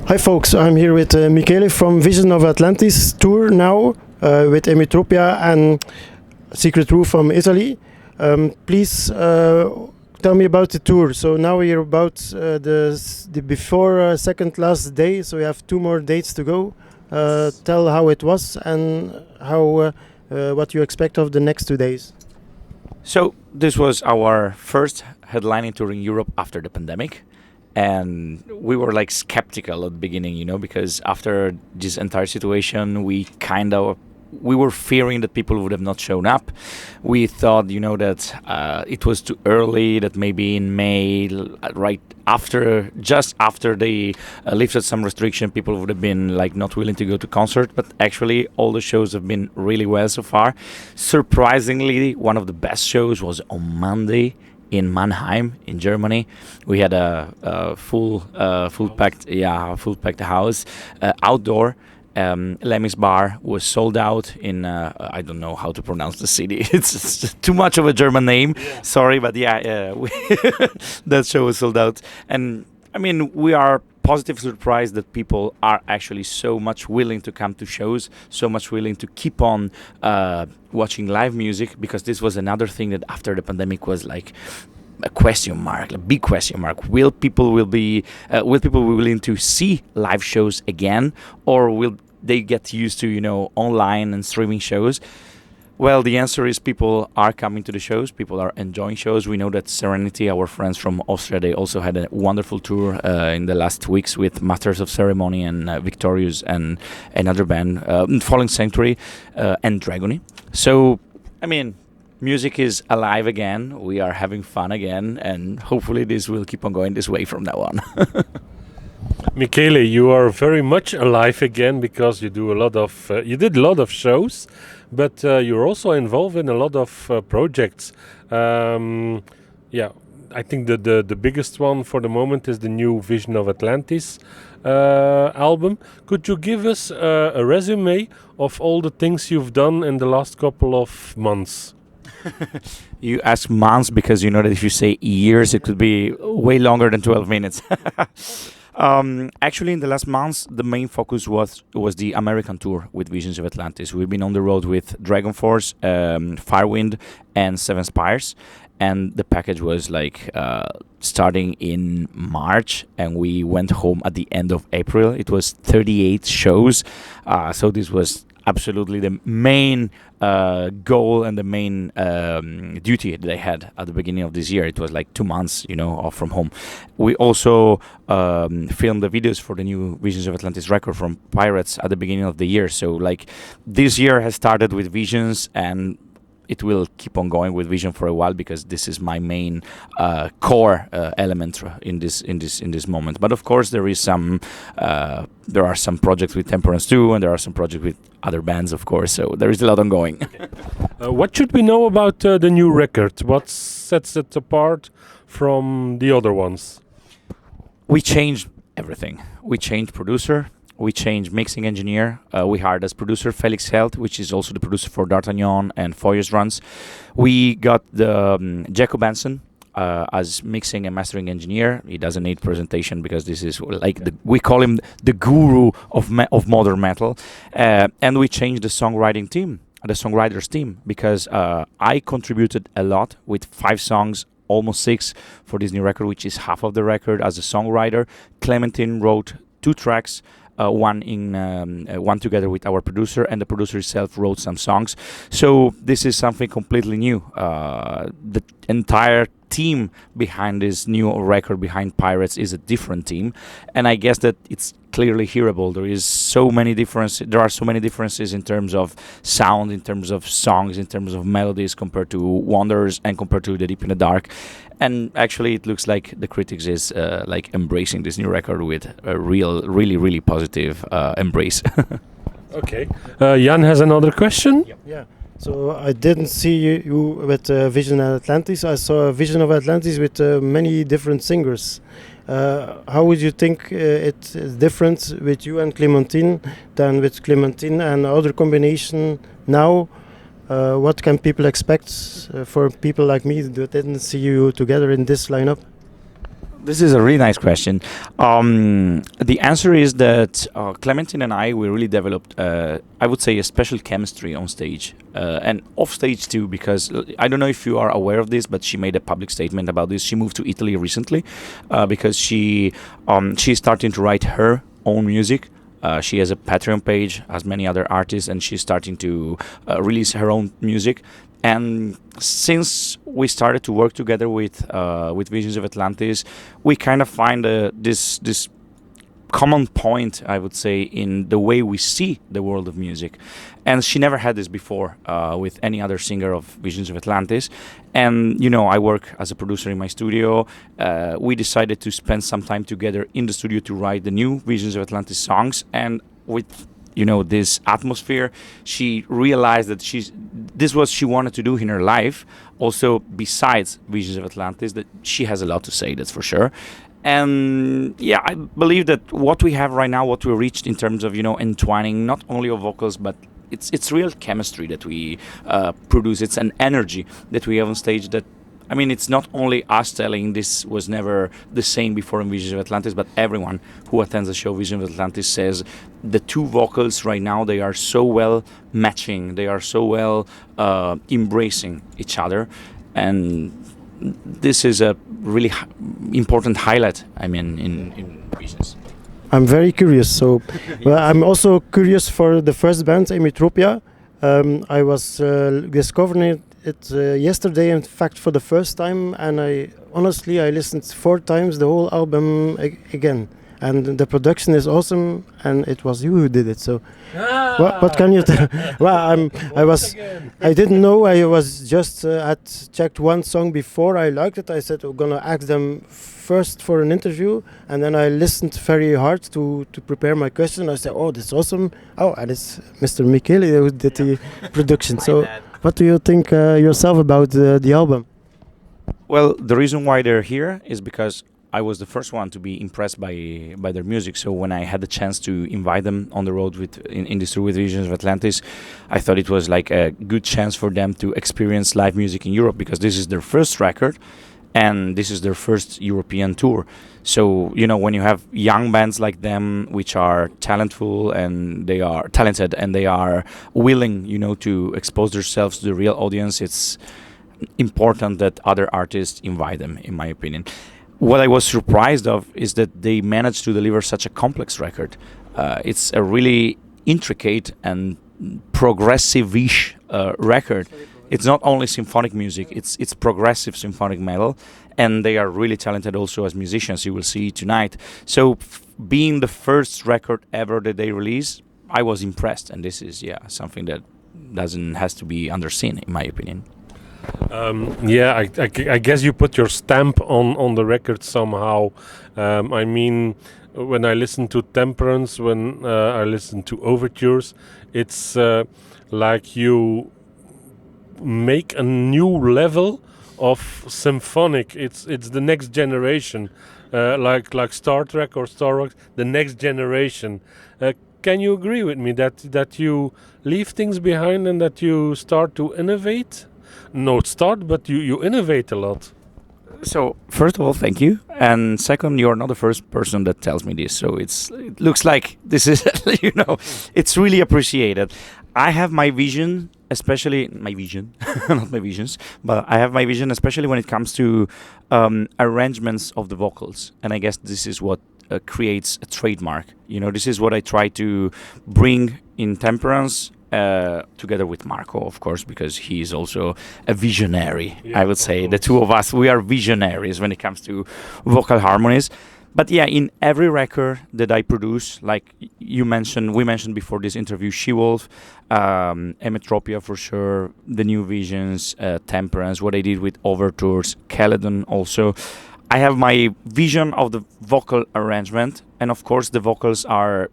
Hi folks, I'm here with Michele from Visions of Atlantis tour now with Emitropia and Secret Roof from Italy. Please tell me about the tour. So now we're about the before second last day, so we have 2 more dates to go. Tell how it was and how what you expect of the next 2 days. So this was our first headlining tour in Europe after the pandemic. And we were like skeptical at the beginning, because after this entire situation, we were fearing that people would have not shown up. We thought, that it was too early, that maybe in May, just after they lifted some restriction, people would have been like not willing to go to concert. But actually, all the shows have been really well so far. Surprisingly, one of the best shows was on Monday in Mannheim, in Germany. We had a full packed house, outdoor. Lemmy's Bar was sold out in I don't know how to pronounce the city. It's too much of a German name. Yeah. Sorry, but that show was sold out. And I mean, we are positive surprised that people are actually so much willing to come to shows, so much willing to keep on watching live music, because this was another thing that after the pandemic was like a question mark, a big question mark. Will people be willing to see live shows again, or will they get used to online and streaming shows? Well, the answer is people are coming to the shows. People are enjoying shows. We know that Serenity, our friends from Austria, they also had a wonderful tour in the last weeks with Masters of Ceremony and Victorious and another band, Falling Sanctuary and Dragony. So, I mean, music is alive again. We are having fun again, and hopefully this will keep on going this way from now on. Michele, you are very much alive again because you did a lot of shows, but you're also involved in a lot of projects. I think the biggest one for the moment is the new Visions of Atlantis album. Could you give us a resume of all the things you've done in the last couple of months? You ask months because you know that if you say years, it could be way longer than 12 minutes. Actually, in the last months, the main focus was the American tour with Visions of Atlantis. We've been on the road with Dragon Force, Firewind, and Seven Spires, and the package was like starting in March, and we went home at the end of April. It was 38 shows, so this was absolutely the main goal and the main duty that I had at the beginning of this year. It was like 2 months, off from home. We also filmed the videos for the new Visions of Atlantis record from Pirates at the beginning of the year. So like this year has started with Visions, and it will keep on going with Vision for a while, because this is my main core element in this moment. But of course, there are some projects with Temperance too, and there are some projects with other bands, of course. So there is a lot ongoing. What should we know about the new record? What sets it apart from the other ones? We changed everything. We changed producer. We changed mixing engineer. We hired as producer Felix Held, which is also the producer for D'Artagnan and Foyer's Runs. We got the Jacob Benson as mixing and mastering engineer. He doesn't need presentation because this is like we call him the guru of modern metal. And we changed the songwriting team, the songwriters team, because I contributed a lot with 5 songs, almost 6 for this new record, which is half of the record as a songwriter. Clementine wrote 2 tracks. One together with our producer, and the producer himself wrote some songs. So this is something completely new. The entire team behind this new record, behind Pirates, is a different team, and I guess that it's clearly hearable. There are so many differences in terms of sound, in terms of songs, in terms of melodies compared to Wanderers and compared to The Deep in the Dark. And actually, it looks like the critics is like embracing this new record with a really positive embrace. Okay. Jan has another question. Yep. Yeah. So I didn't see you with Vision of Atlantis. I saw a Vision of Atlantis with many different singers. How would you think it's different with you and Clementine than with Clementine and other combination now? What can people expect for people like me that didn't see you together in this lineup? This is a really nice question. The answer is that Clementine and we really developed, I would say, a special chemistry on stage and off stage too, because I don't know if you are aware of this, but she made a public statement about this. She moved to Italy recently because she's starting to write her own music. She has a Patreon page, as many other artists, and she's starting to release her own music. And since we started to work together with Visions of Atlantis, we kind of find this common point, I would say, in the way we see the world of music. And she never had this before with any other singer of Visions of Atlantis. And, I work as a producer in my studio. We decided to spend some time together in the studio to write the new Visions of Atlantis songs. And with this atmosphere, she realized that this was she wanted to do in her life. Also, besides Visions of Atlantis, that she has a lot to say, that's for sure. And yeah, I believe that what we have right now, what we reached in terms of entwining not only of vocals, but it's real chemistry that we produce. It's an energy that we have on stage that, it's not only us telling this was never the same before in Visions of Atlantis, but everyone who attends the show Visions of Atlantis says the two vocals right now, they are so well matching, they are so well embracing each other, and this is a really important highlight, in Visions. I'm very curious. So, well, I'm also curious for the first band, Emitropia. I was discovering it yesterday, in fact, for the first time, and I listened 4 times the whole album again. And the production is awesome, and it was you who did it. So, what can you tell? Well, I didn't know. I was just had checked one song before. I liked it. I said I'm gonna ask them first for an interview, and then I listened very hard to prepare my question. I said, "Oh, this is awesome! Oh, and it's Mr. Michele who did the production." So, what do you think yourself about the album? Well, the reason why they're here is because I was the first one to be impressed by their music. So when I had the chance to invite them on the road in this tour with Visions of Atlantis, I thought it was like a good chance for them to experience live music in Europe, because this is their first record and this is their first European tour. So, when you have young bands like them, which are talented and they are willing, to expose themselves to the real audience, it's important that other artists invite them, in my opinion. What I was surprised of is that they managed to deliver such a complex record. It's a really intricate and progressive-ish record. It's not only symphonic music, it's progressive symphonic metal, and they are really talented also as musicians, you will see tonight. So being the first record ever that they release, I was impressed, and this is something that has to be underseen, in my opinion. I guess you put your stamp on the record somehow. When I listen to Temperance, when I listen to Overtures, it's like you make a new level of symphonic. It's the next generation, like Star Trek or Star Wars, the next generation. Can you agree with me that you leave things behind and that you start to innovate? But you innovate a lot. So, first of all, thank you. And second, you're not the first person that tells me this. So it looks like this is, it's really appreciated. I have my vision, especially my vision, not my visions, but I have my vision, especially when it comes to arrangements of the vocals. And I guess this is what creates a trademark. This is what I try to bring in Temperance, together with Marco, of course, because he is also a visionary. I would say the two of us, we are visionaries when it comes to vocal harmonies. But in every record that I produce, like we mentioned before this interview, She-Wolf, Emetropia for sure, the new Visions, Temperance, what I did with Overtures, Kaledon also. I have my vision of the vocal arrangement, and of course the vocals are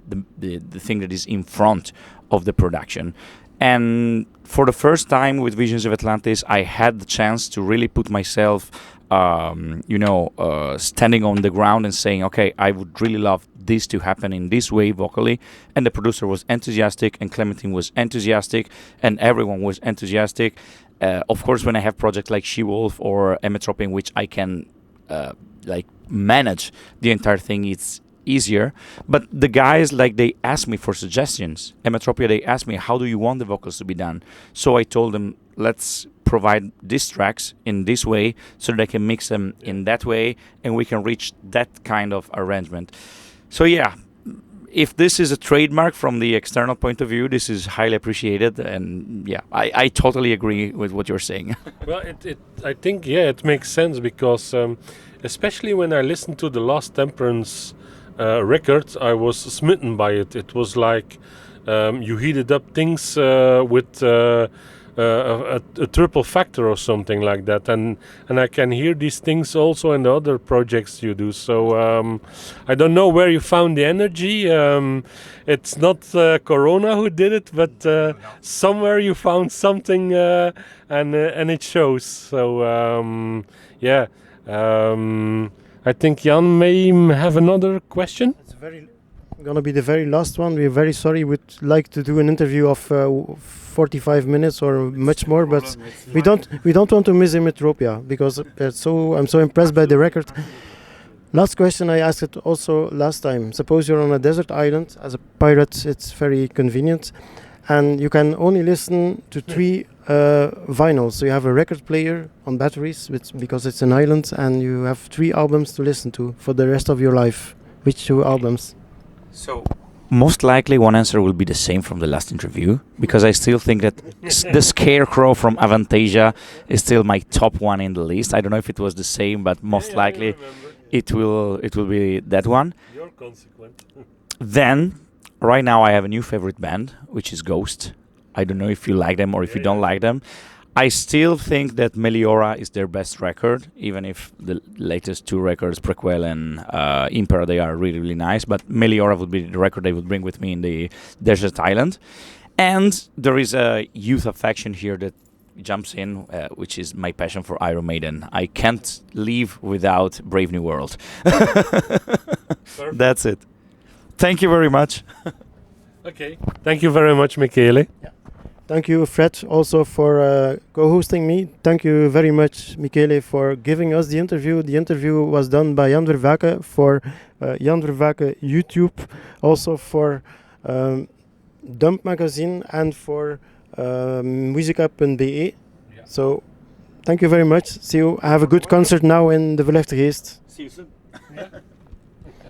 the thing that is in front of the production. And for the first time with Visions of Atlantis, I had the chance to really put myself standing on the ground and saying, okay, I would really love this to happen in this way vocally. And the producer was enthusiastic, and Clementine was enthusiastic, and everyone was enthusiastic. Of course, when I have projects like She-Wolf or Emetropia, in which I can like manage the entire thing, it's easier. But the guys, like, they asked me for suggestions. Emetropia, they asked me, how do you want the vocals to be done? So I told them, let's provide these tracks in this way so they can mix them in that way, and we can reach that kind of arrangement. So yeah, if this is a trademark from the external point of view, this is highly appreciated. And yeah, I totally agree with what you're saying. Well, I think, yeah, it makes sense because especially when I listened to the last Temperance record, I was smitten by it. It was like you heated up things with a triple factor or something like that, and I can hear these things also in the other projects you do. So I don't know where you found the energy. It's not Corona who did it, but somewhere you found something, and it shows. So yeah. I think Jan may have another question. It's gonna be the very last one. We're very sorry. We'd like to do an interview of 45 minutes or much more, but we don't want to miss Emetropia because I'm so impressed by the record. Last question, I asked it also last time. Suppose you're on a desert island. As a pirate, it's very convenient, and you can only listen to 3 vinyls. So you have a record player on batteries, because it's an island, and you have 3 albums to listen to for the rest of your life. Which 2 albums? So most likely one answer will be the same from the last interview, because I still think that the Scarecrow from Avantasia is still my top one in the list. I don't know if it was the same, but most likely it will be that one. You're consequent. Then right now I have a new favorite band, which is Ghost. I don't know if you like them or if you don't like them. I still think that Meliora is their best record, even if the latest 2 records, Prequel and Impera, they are really, really nice. But Meliora would be the record they would bring with me in the desert island. And there is a youth affection here that jumps in, which is my passion for Iron Maiden. I can't live without Brave New World. That's it. Thank you very much. Okay. Thank you very much, Michele. Yeah. Thank you, Fred, also for co-hosting me. Thank you very much, Michele, for giving us the interview. The interview was done by Jan Vervaeke for Jan Vervaeke YouTube, also for Dump Magazine and for musica.be. Yeah. So, thank you very much. See you. Have a good concert now in the Verlegte Geest. See you soon.